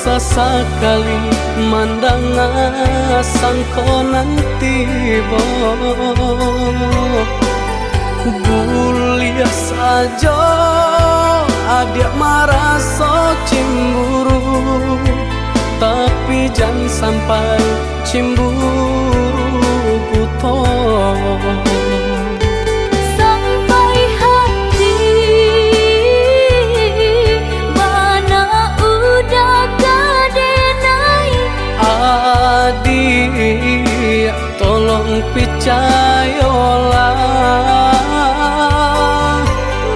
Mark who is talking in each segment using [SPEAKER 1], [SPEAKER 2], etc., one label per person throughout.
[SPEAKER 1] Sesekali mandang sangko nanti Bulia saja adik marah so cemburu, tapi jangan sampai cemburu buto. Adik, tolong percayalah,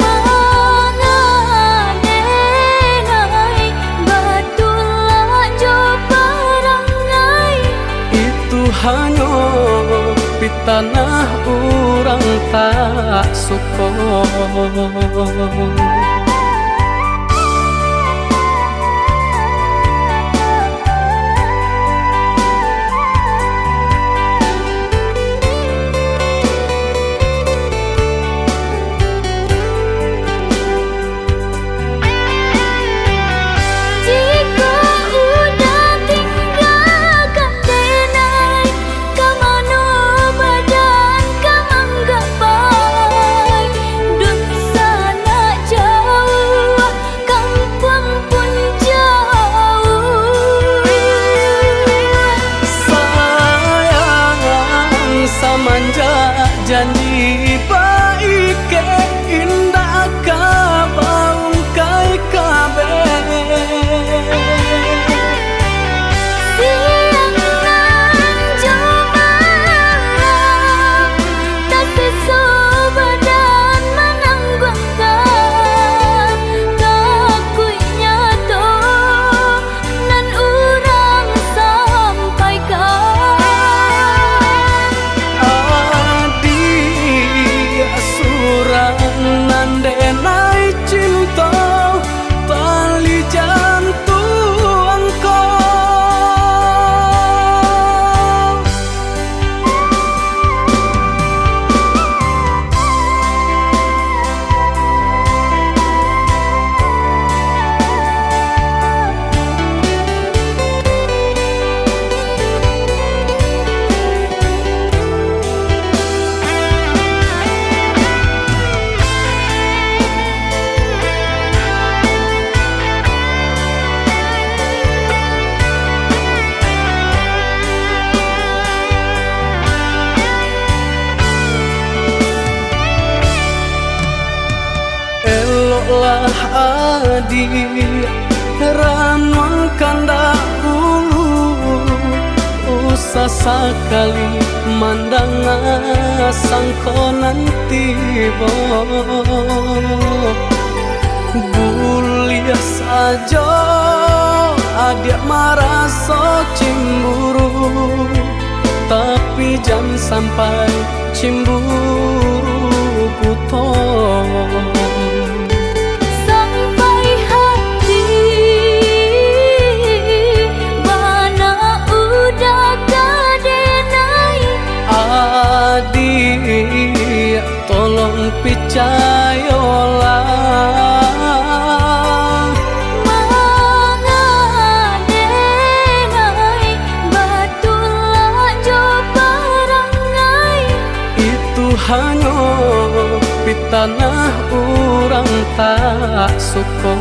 [SPEAKER 2] mengadenai betullah jo perangai.
[SPEAKER 1] Itu hanya di tanah orang tak suka. Janji baik ke indah kabaung kai kabe.
[SPEAKER 2] Siang nan jomalang tak sesu badan menanggungkan kakuinya to nan urang sampaikan.
[SPEAKER 1] Nandenai cinta tali jantung lah adik ranuang kanda ulu, usah sekali mandang sangko nanti Bulia saja adik marah so cemburu, tapi jangan sampai cemburu buto. Adik, tolong percayalah,
[SPEAKER 2] mengadenai betullah jo perangai.
[SPEAKER 1] Itu hanya di tanah orang tak suka.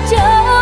[SPEAKER 2] Jauh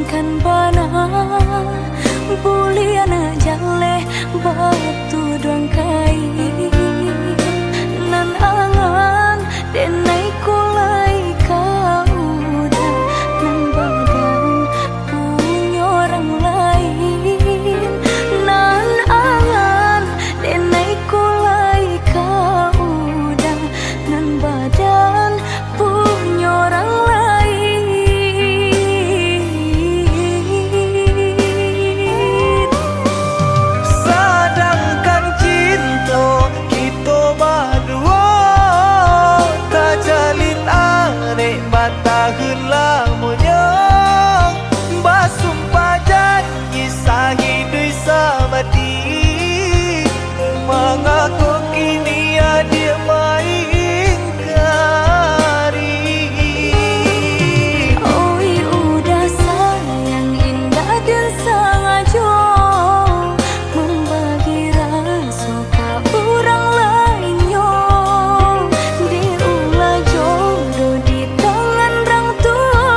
[SPEAKER 2] kan bana buliana jale batu doang kai nan angan denai kulai kau dah nan badan punya orang lain nan angan denai kulai kau dah nan badan punya orang lain.
[SPEAKER 3] Sedangkan cinta kita berdua tak jalin arek bataheun lamunnya basumpah janji sahiduy samati mengaku kini dia mengingkari.
[SPEAKER 2] Oi udah sayang indah dan sengaja membagi rasa ke orang lainnya. Diulah jodoh di tangan orang tua,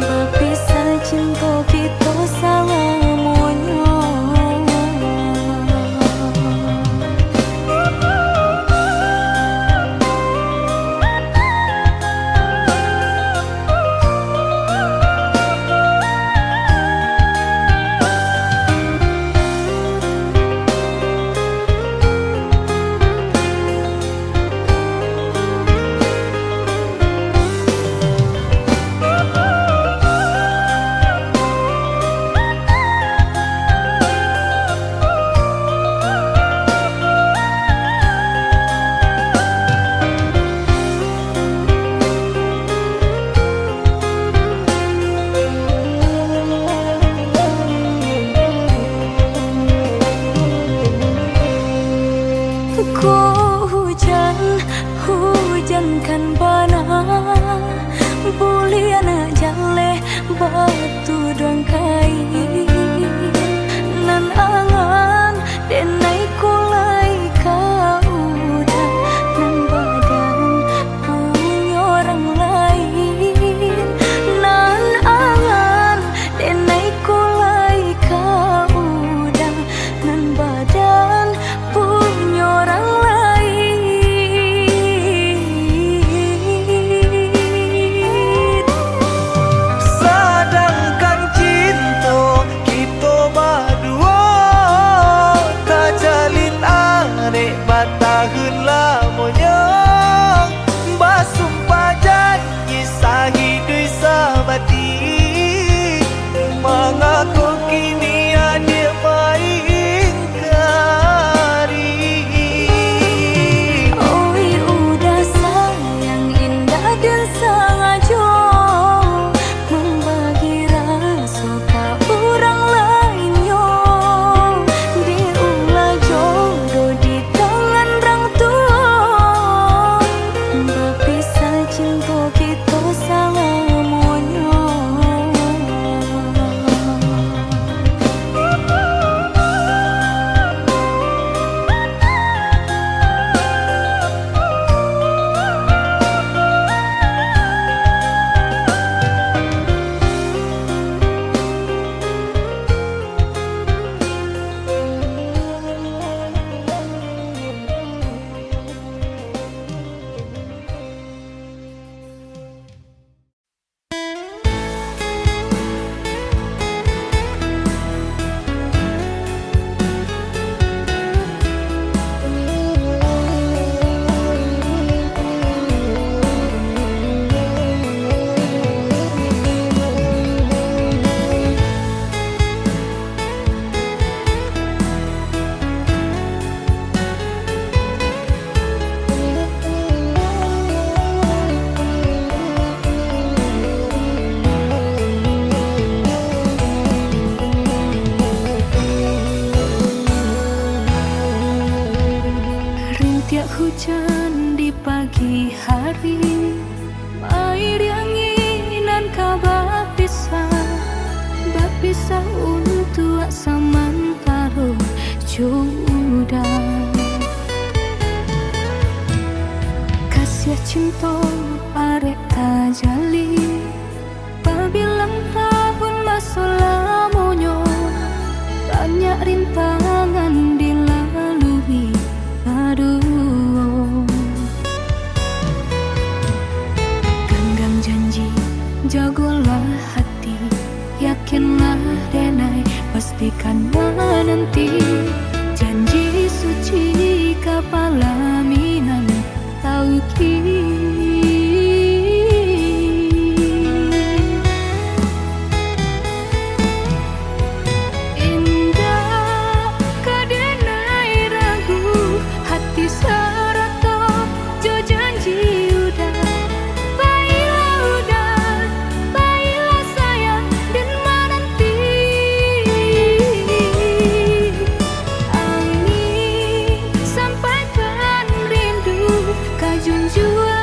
[SPEAKER 2] berpisah cinta kita selamanya. Ku hujan kan bana buliana jale batu doang kai nan angan denai kulai kau dah nan badan punya orang lain nan angan denai kulai kau dah nan badan punya orang lain.
[SPEAKER 3] Sedangkan cinta kita berdua tak jalin arek bataheun lamunnya basumpah janji sahiduy samati mengaku kini dia mengingkari.
[SPEAKER 2] Oi udah sayang indah dan sengaja membagi rasa ke orang lainnya. Diulah jodoh di tangan orang tua, berpisah cinta kita selamanya. Hujan di pagi hari, air yanginan kabar bapisah untuk samantara jodoh. Kasih cinta arek tajali, apabila ulang tahun masa lamunya, banyak rintangan dilalui. Aduh, genggam janji, jagolah hati, yakinlah denai, pastikan menanti. Janji suci kepala minan tauki. Indah kadenai ragu, hati serata jo janji udah. Baiklah udah, baiklah sayang dan menanti. Angin sampaikan rindu, kajun jua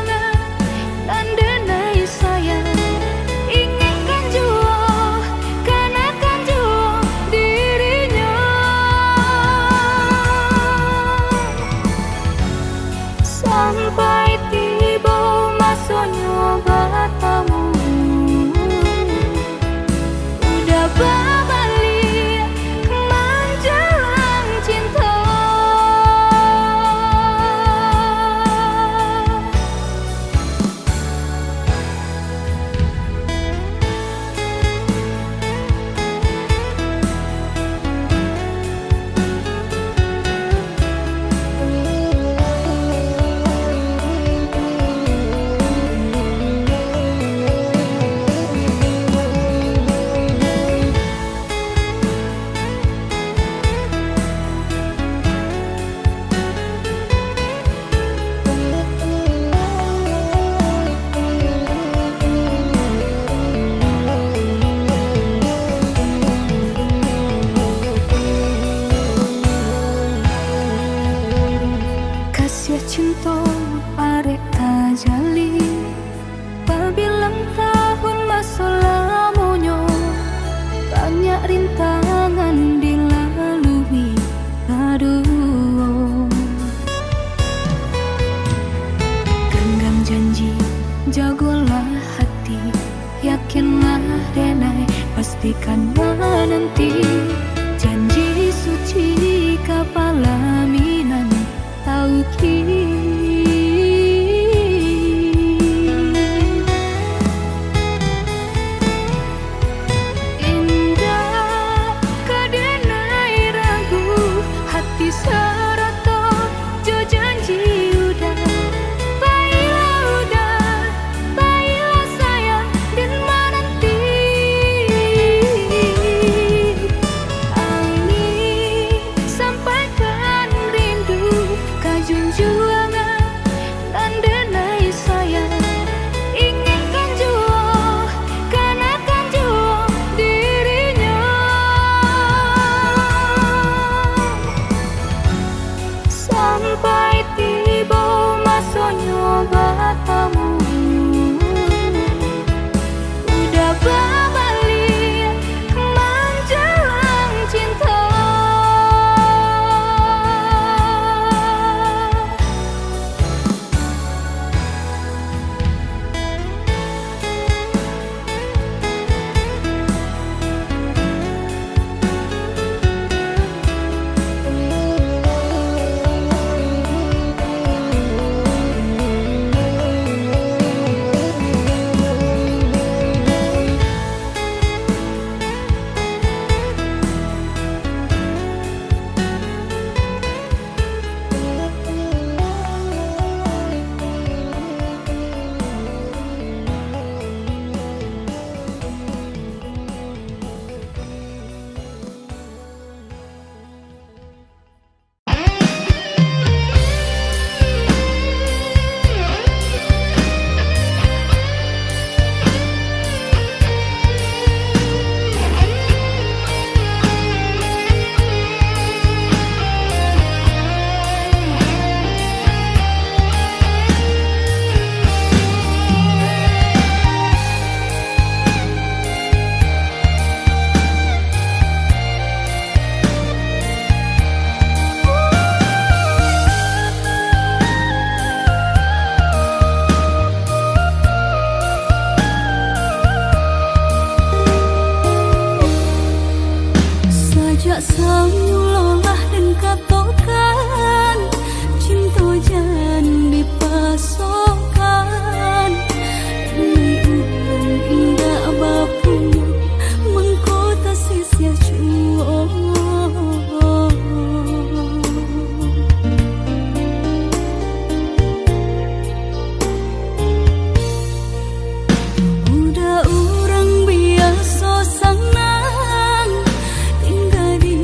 [SPEAKER 2] kamu lolah dan katokan, cinta jangan dipasokkan. Ini ulang indah bapu mengkota sia cuo. Udah orang biasa senang tinggal di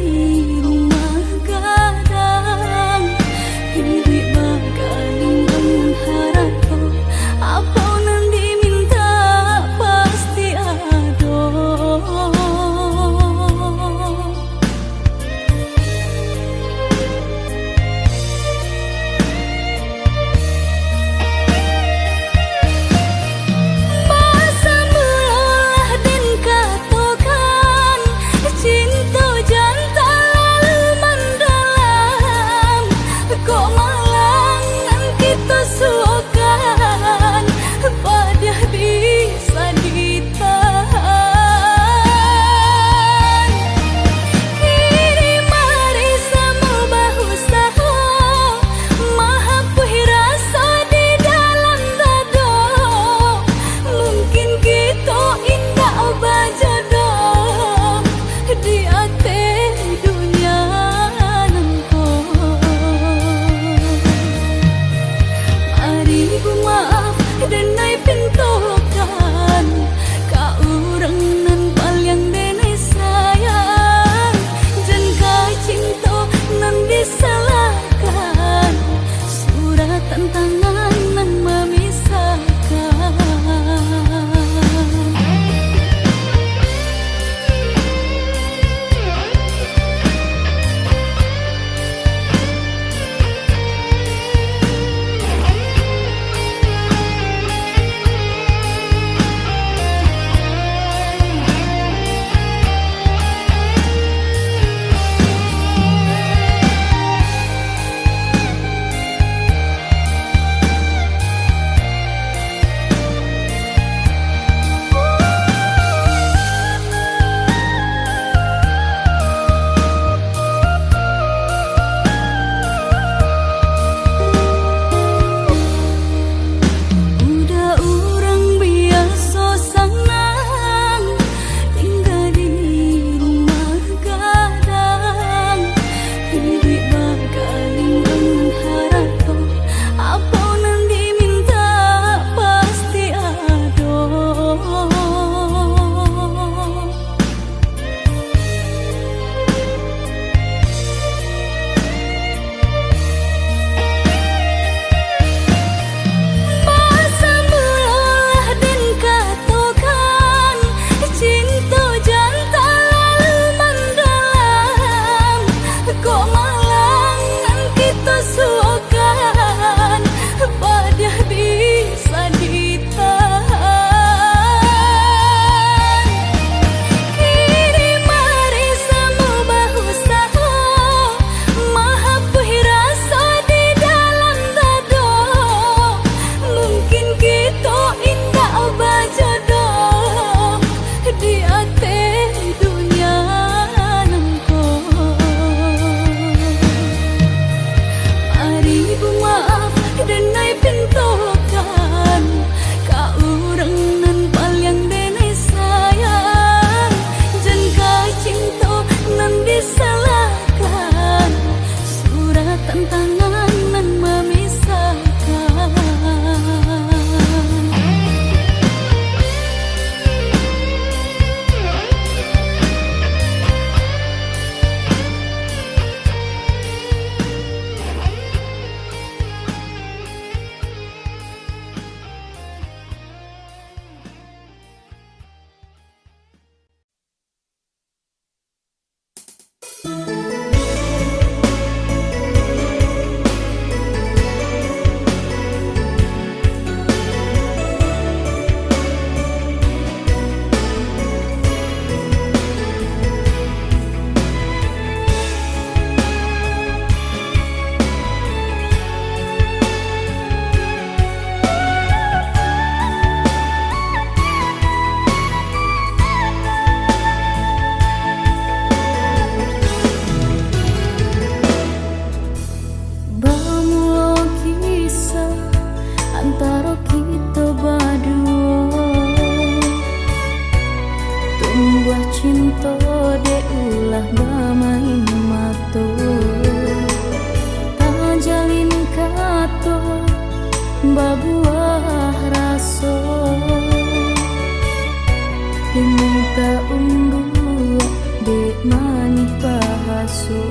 [SPEAKER 2] Diminta unggul dek manih bahaso.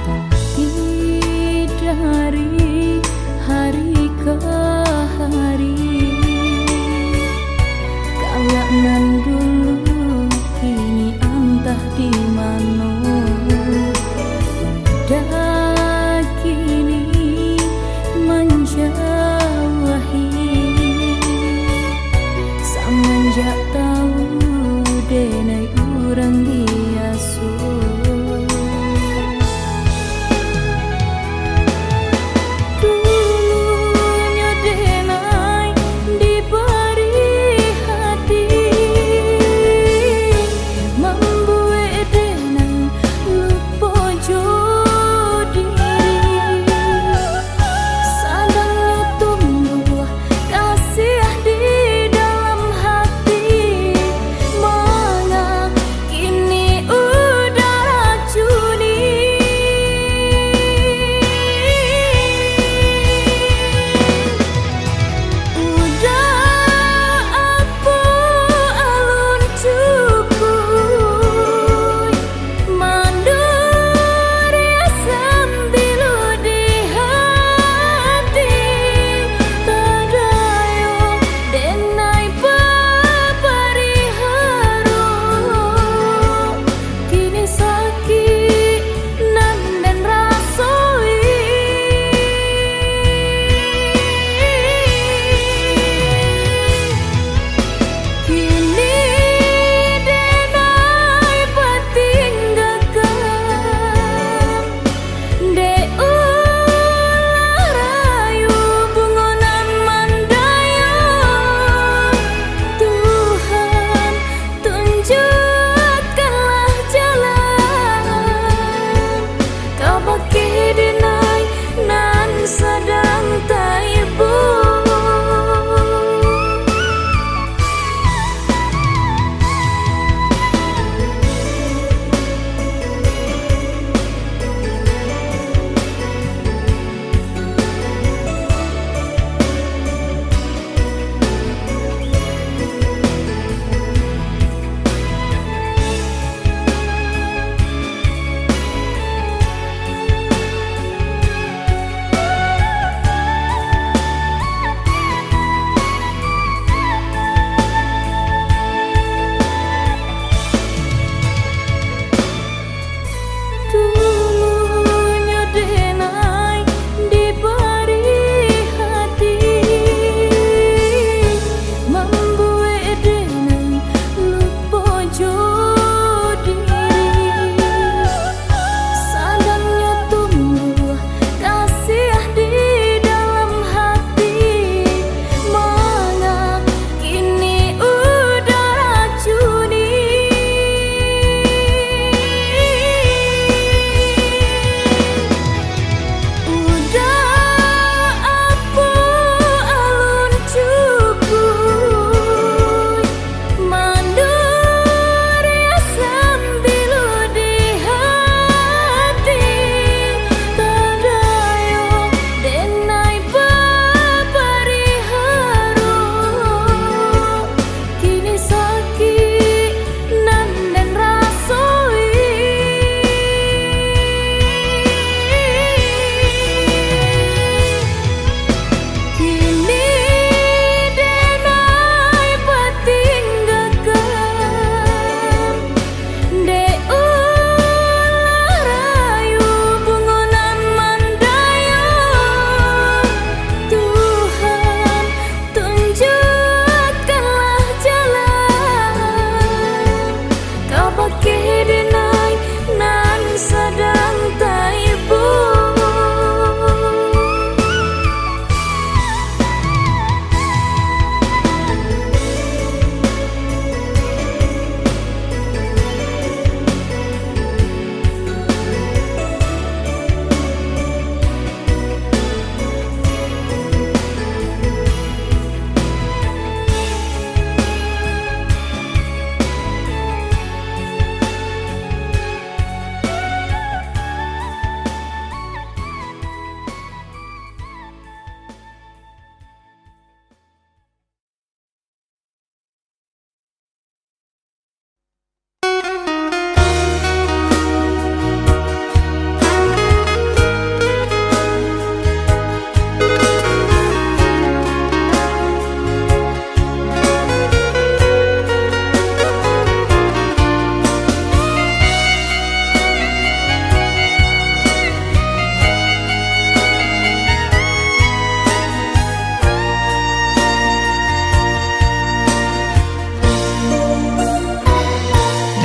[SPEAKER 2] Tapi dari hari ke hari kalangan dulu kini entah di mana. Udah kini menjauhi semenjak tahu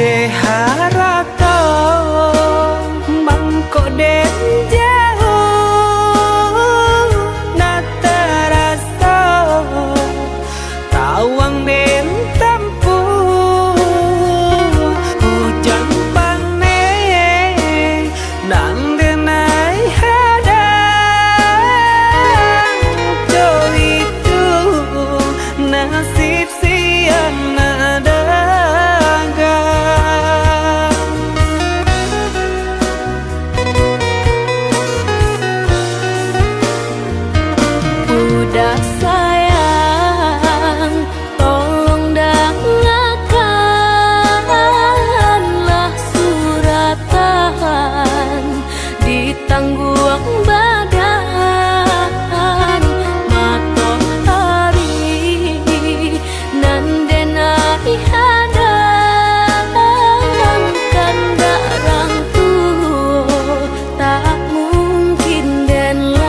[SPEAKER 3] de harata mangko den jauh na terasa tawang den tempuh hujan panen nan denai hadang jo itu nasib sian
[SPEAKER 2] Udah sayang, tolong dengarkanlah suratan di tangguang badan matahari nan denai hadang kan darang tuh tak mungkin den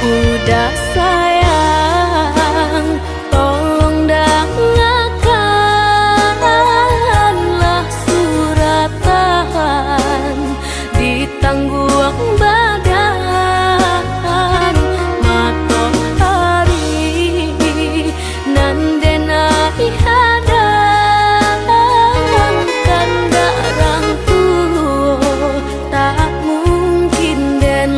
[SPEAKER 2] Udah sayang, tolong dengarkanlah suratan di tangguang badan matahari nan denai hadang kan darang tuh tak mungkin den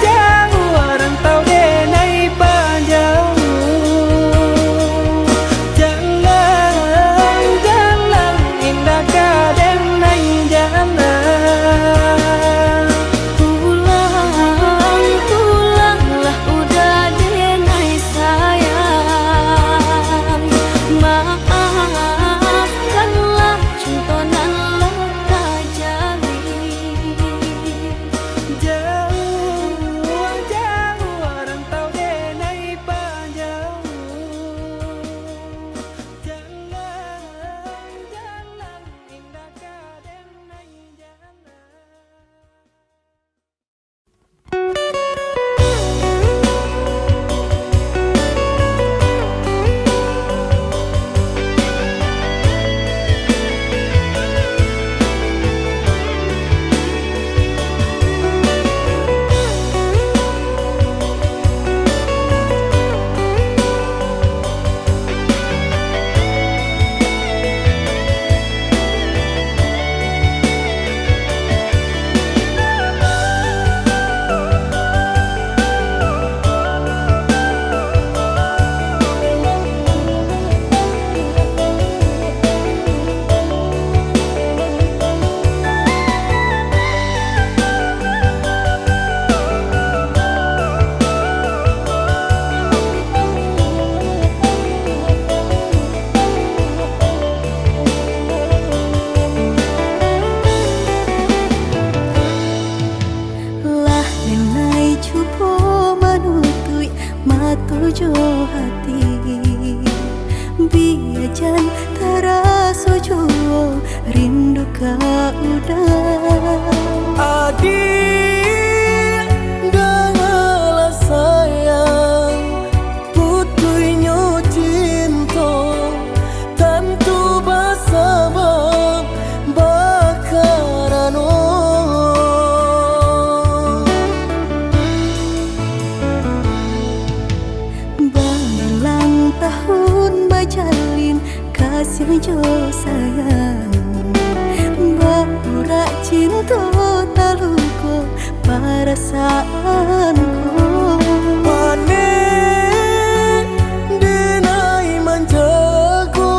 [SPEAKER 3] jauh orang tahu
[SPEAKER 2] tujuh hati biajan terasa jua rindu kau udah
[SPEAKER 3] adik dengarlah sayang putuinyo cinta tentu bersama bakarano
[SPEAKER 2] Balang tahun bajalin kasih jo sayang Baura cinta taluko perasaanku
[SPEAKER 3] Panen denai manjago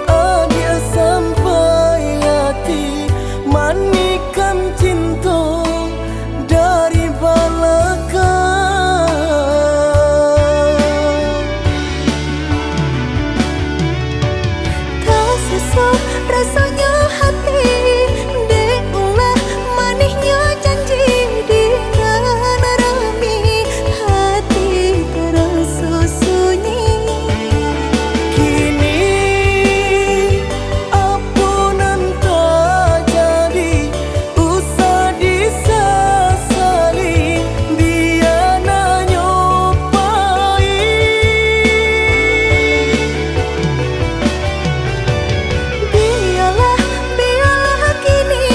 [SPEAKER 3] adia sampai hati manikam cinta dari belakang
[SPEAKER 2] tak sesuai rasanya hati deulah manisnya janji di rami hati terasa sunyi
[SPEAKER 3] kini ampunan tak jadi usah disesali biar nyopai
[SPEAKER 2] biarlah kini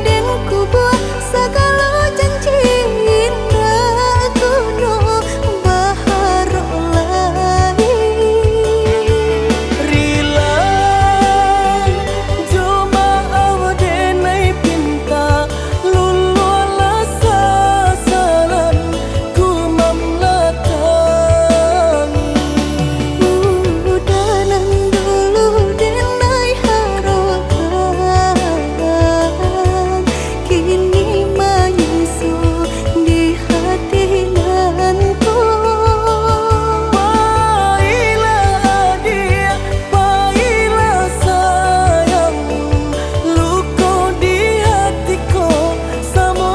[SPEAKER 2] dan ku buat segala janji indah kuno bahar lain
[SPEAKER 3] rila cuma awdenai pinta lululah sasaran ku mamlatangi
[SPEAKER 2] udanan dulu denai harapan kini menyusu di hati nanku
[SPEAKER 3] Baiklah dia, baiklah sayang luka di hatiku sama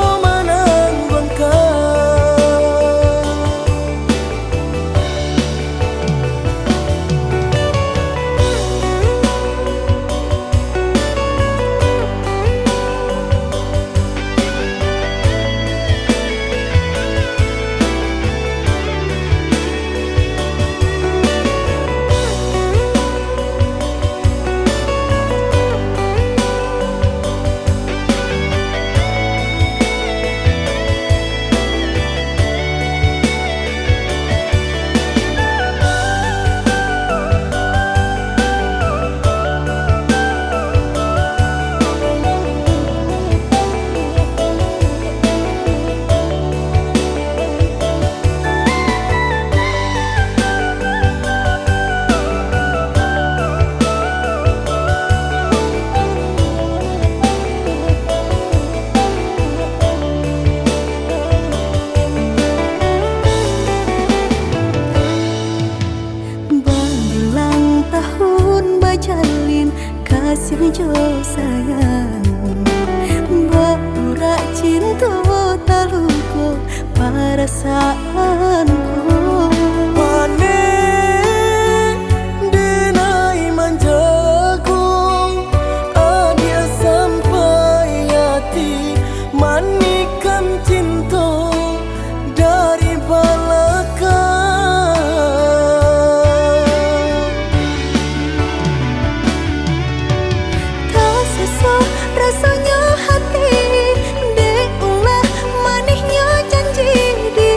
[SPEAKER 2] Balang tahun bajalin kasih jo sayang Baura cinta taluko perasaanku
[SPEAKER 3] Panen denai manjago adia sampai hati manikam cinta dari belakang
[SPEAKER 2] tak sesuai rasanya hati deulah manisnya janji di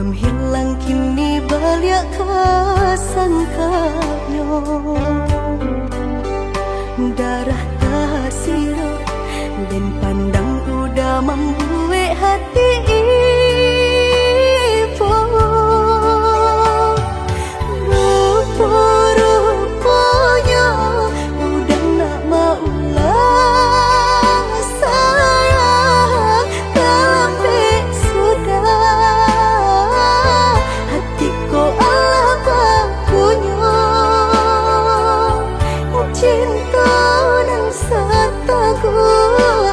[SPEAKER 2] Dendam hilang kini balik kasangkanyo, darah tak sirap dan pandang udah membuat hati ibu. Rupa-rupanya udah nak maulah sayang, tapi sudah hatiku Allah punya cinta dan setaguhnya.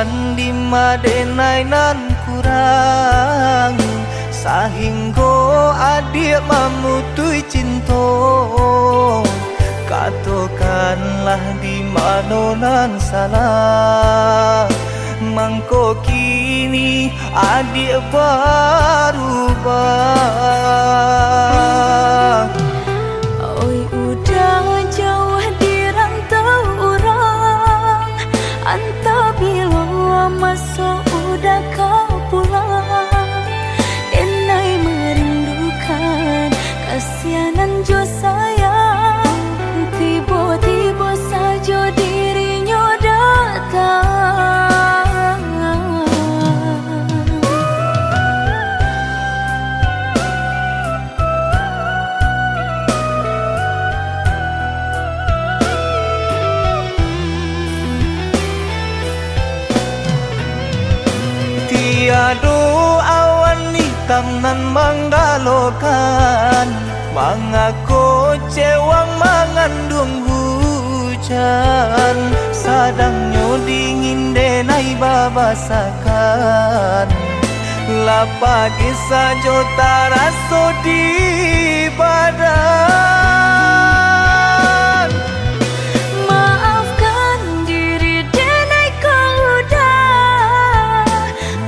[SPEAKER 3] kan di madenai nan kurang sahingga adik mamutui cinta katakanlah di mana nan salah mangko kini adik berubah.
[SPEAKER 2] Oi udah jauh di rantau orang, anta bila masuk udah kau pulang. Enai merindukan kasihanan jo sayang, tiba-tiba saja dirinya datang.
[SPEAKER 3] Tiada awan hitam nan menggalokan mengaku cewang mengandung hujan sadangnya dingin denai babasakan lapagi saja taraso di badan.
[SPEAKER 2] Maafkan diri denai kau udah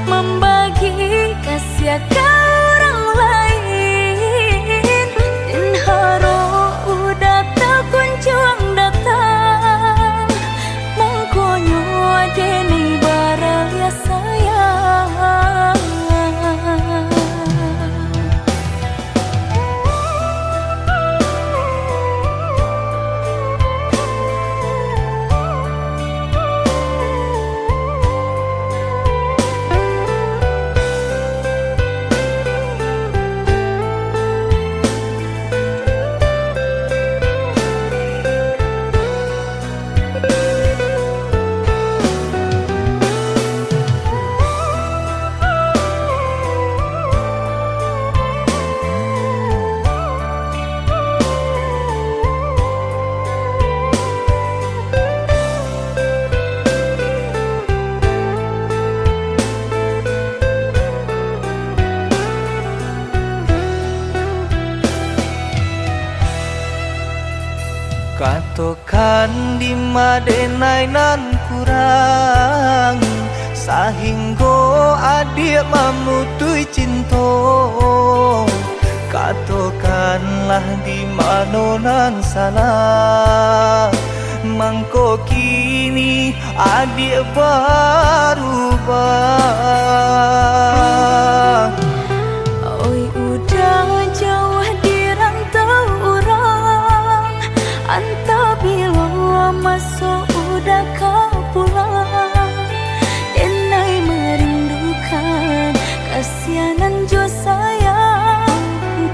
[SPEAKER 2] membagi kasih ke orang lain, dan haro udah tak kunjung datang mengkonyo denai baraya sayang.
[SPEAKER 3] Katakan di madenai nan kurang sahingga adik mamutui cinta katakanlah di mana nan salah mangko kini adik berubah.
[SPEAKER 2] Oi udah jauh di rantau orang, anta bila masuk udah kau pulang. Enai merindukan kasihanan jo sayang,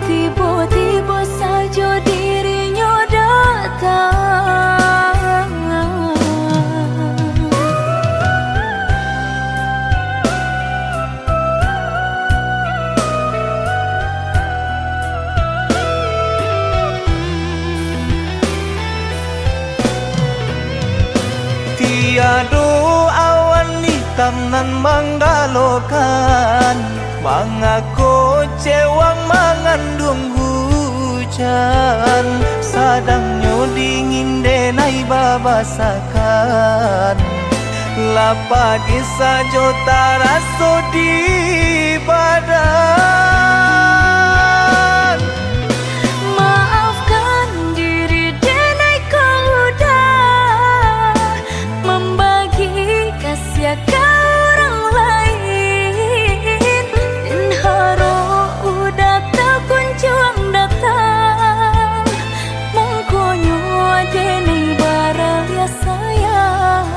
[SPEAKER 2] tiba-tiba saja dirinya datang.
[SPEAKER 3] Tiada awan hitam nan menggalokan mengaku cewang mengandung hujan sadangnya dingin denai babasakan lapagi saja taraso di badan.
[SPEAKER 2] Maafkan diri denai kau udah membagi kasih ke orang lain, dan haro udah tak kunjung datang mengkonyo denai baraya sayang.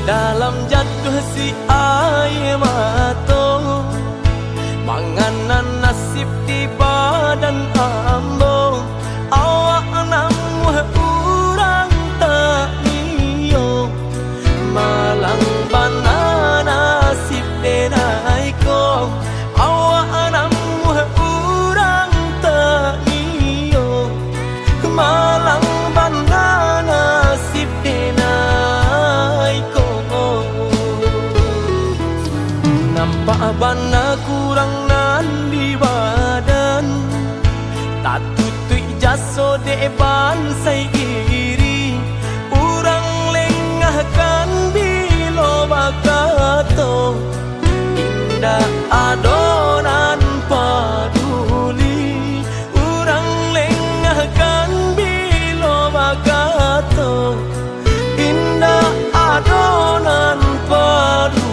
[SPEAKER 3] dalam jatuh si air mato, manganan nasib di badan ambo. Awak namu urang tak niyo, malang bana nasib denai ko. Awak namu urang tak niyo, malang bana nasib denai ko. Nampak bana kurang nan di badan, tak tutui jaso depan sai iri. Urang lengahkan bilo bakato, indah adonan paduli. Urang lengahkan bilo bakato, indah adonan paduli.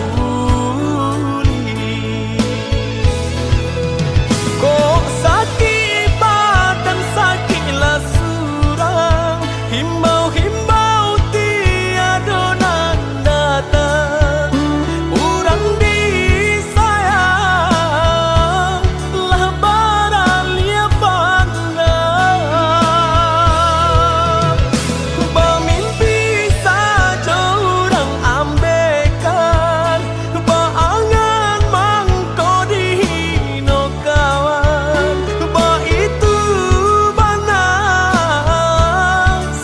[SPEAKER 3] Kok sakit badan sakitlah surang, himbau-himbau tiada nan datang. Urang disayang lah baralia pandang. Bermimpi saja urang ambekan, berangan mangko dihino kawan. Ba itu bana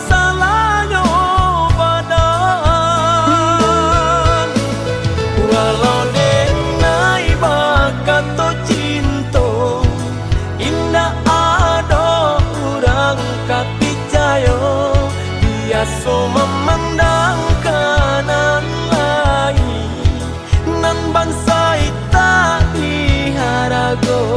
[SPEAKER 3] salahnya badan. Walau denai bakato cinto, indah ada urang kapicayo. Biasa memandang kanan lain, nan bansai tak diharagoi.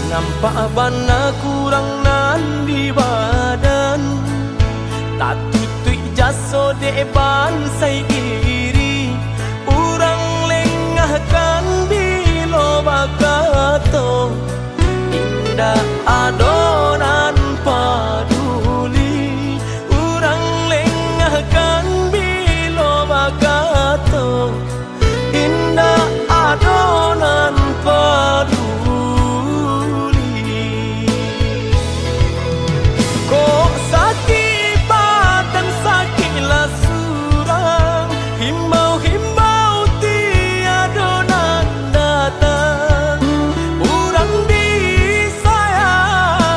[SPEAKER 3] Nampak bana kurang nan di badan, tak tutui jaso depan sai iri. Urang lengahkan bilo bakato, indah adonan paduli. Urang lengahkan bilo bakato, indah adonan paduli. Kok sakit badan sakitlah surang, himbau-himbau tiada nan datang. Urang disayang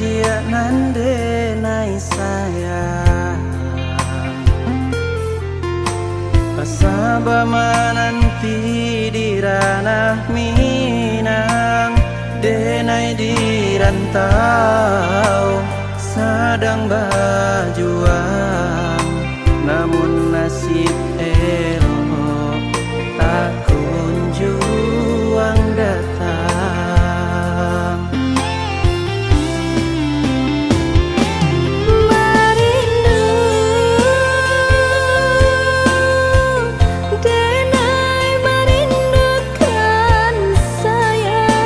[SPEAKER 3] dia nande nai sayang Pasaba mananti di ranah Minang Denai di rantau sedang berjuang Namun nasib elok tak kunjung datang
[SPEAKER 2] Merindu denai merindukan sayang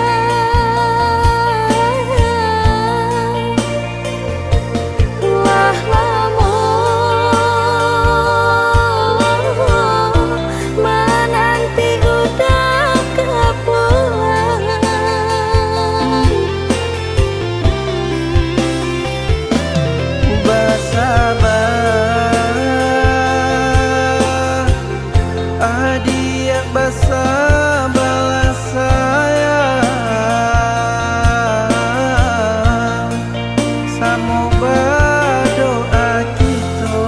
[SPEAKER 2] Wah lamun menanti udah kepulang
[SPEAKER 3] Basabar adia basabalah sayang Samu berdoa kita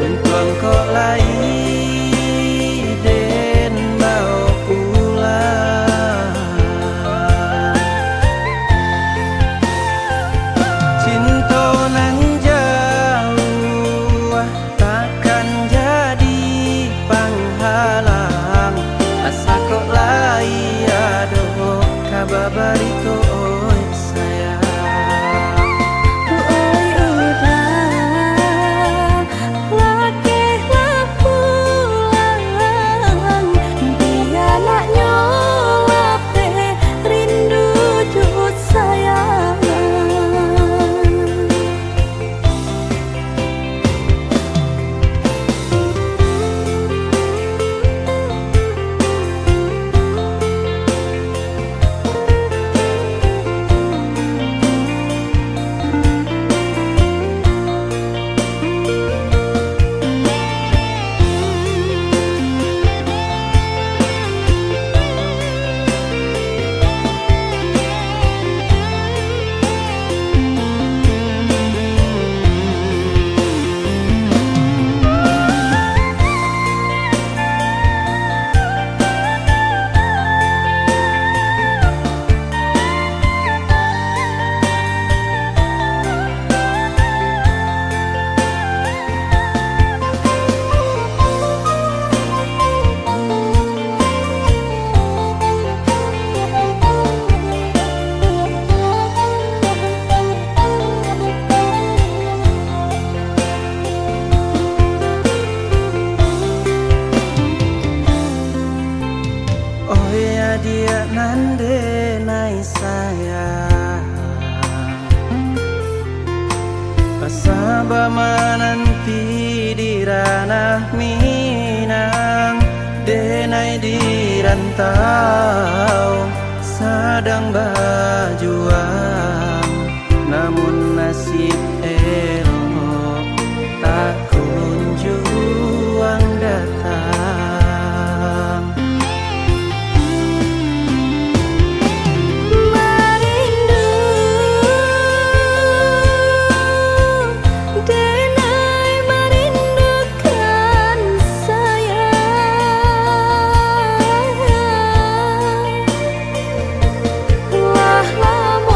[SPEAKER 3] untuk engkau lai den bau pulang Cinta nan jauh takkan jadi penghalang Asa kok lai ado kababari oi sayang
[SPEAKER 2] Oi udah lakehlah pulang Dia nak nyolape rindu jut sayang
[SPEAKER 3] Oh ya dia nande nai sayang Pasaba mananti di ranah Minang Denai di rantau sedang berjuang Namun nasib elok tak kunjung datang
[SPEAKER 2] Merindu denai merindukan sayang Wah lamun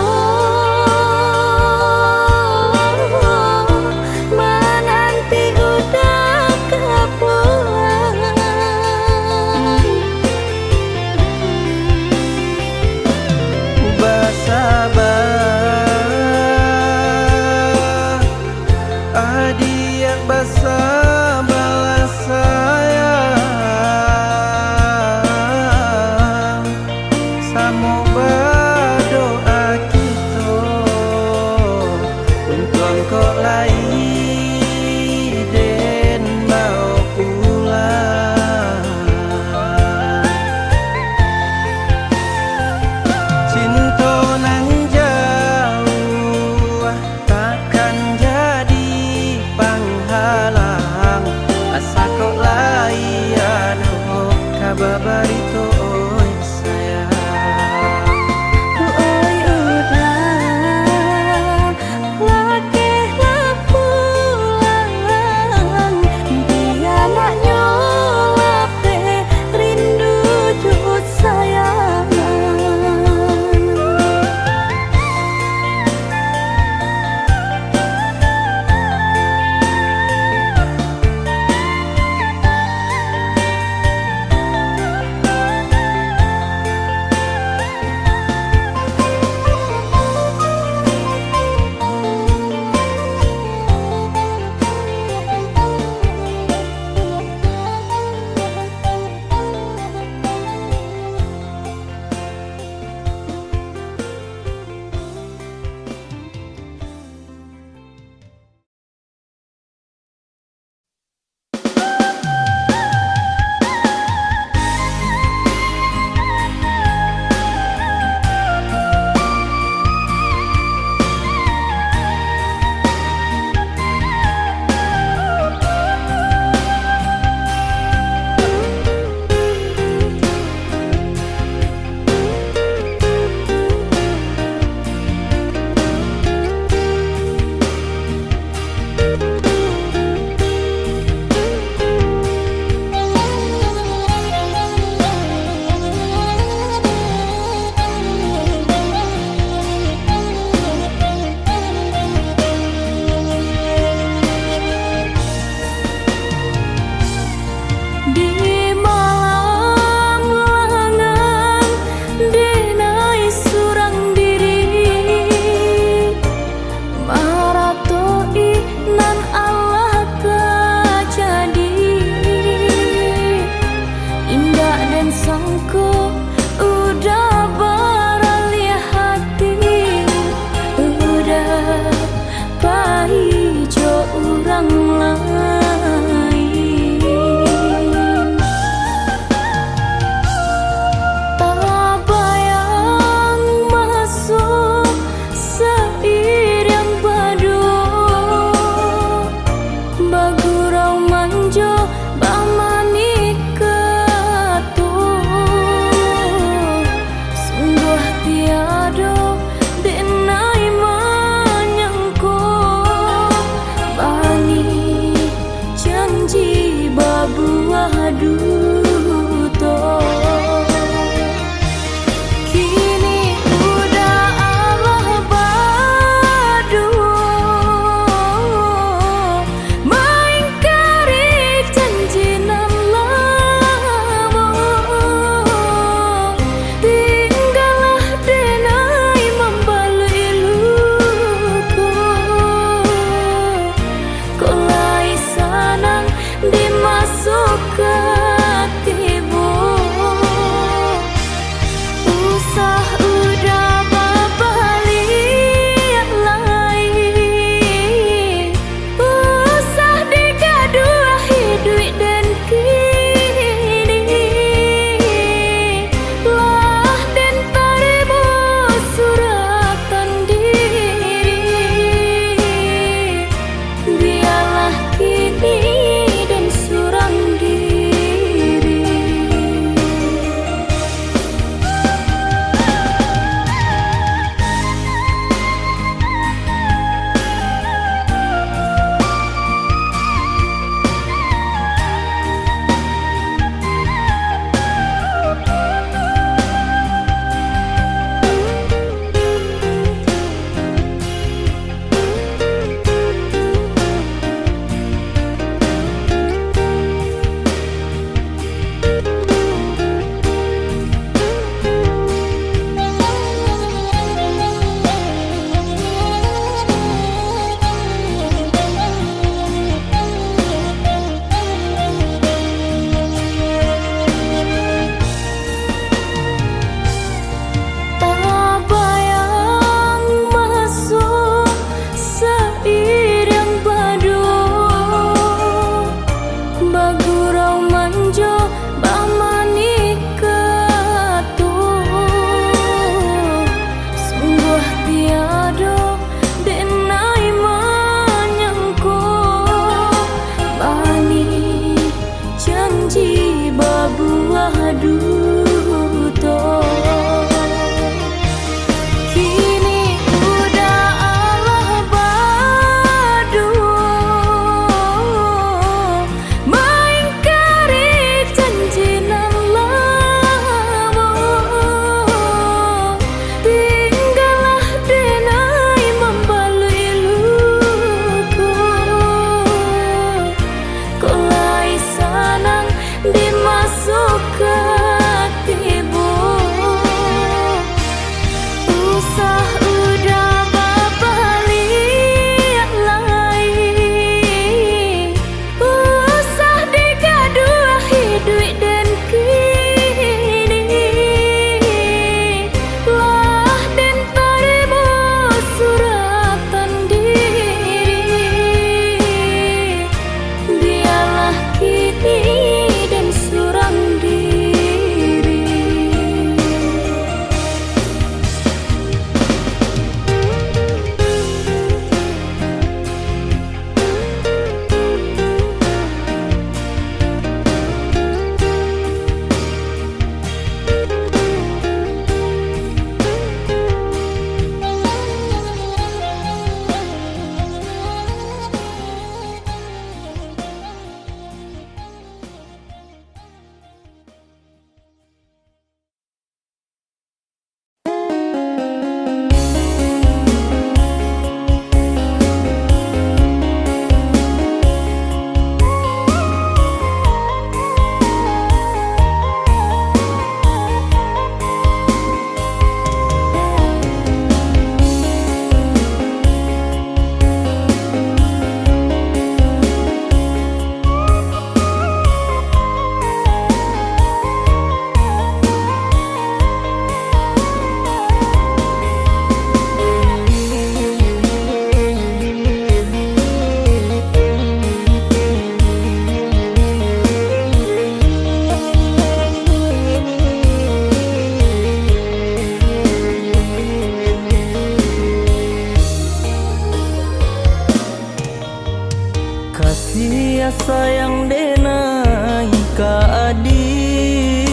[SPEAKER 3] ya sayang denai ka adik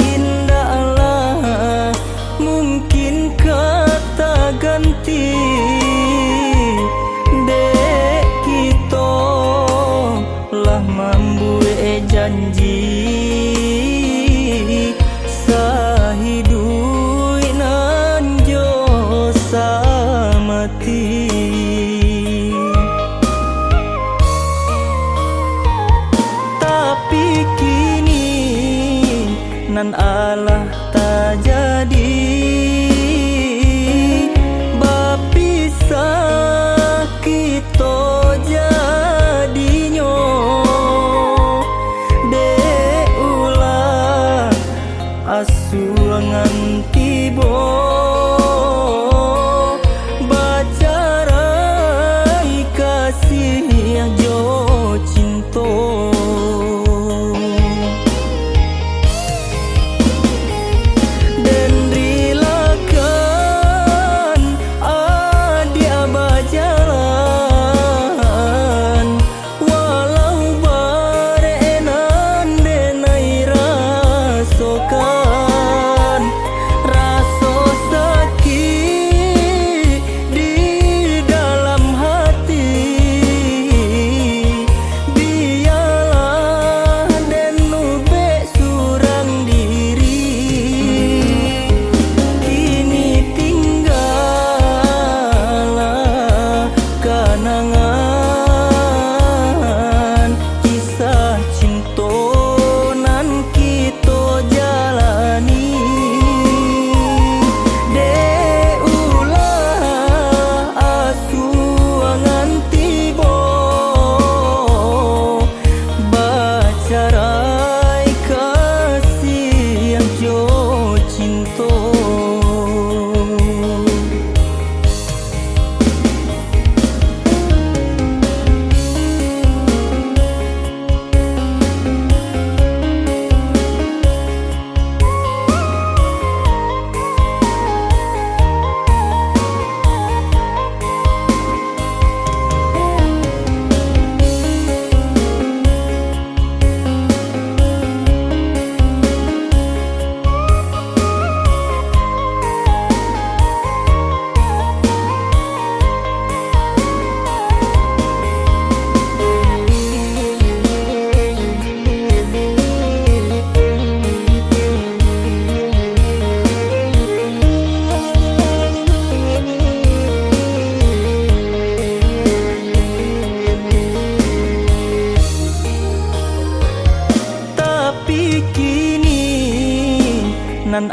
[SPEAKER 3] indah Allah mungkin kata ganti dek kita lah membuat janji sahidup nan jo samati nan Allah tak jadi bapisah kita jadinyo dek ulah asuangan tibo bacarai kasih jo cinta nan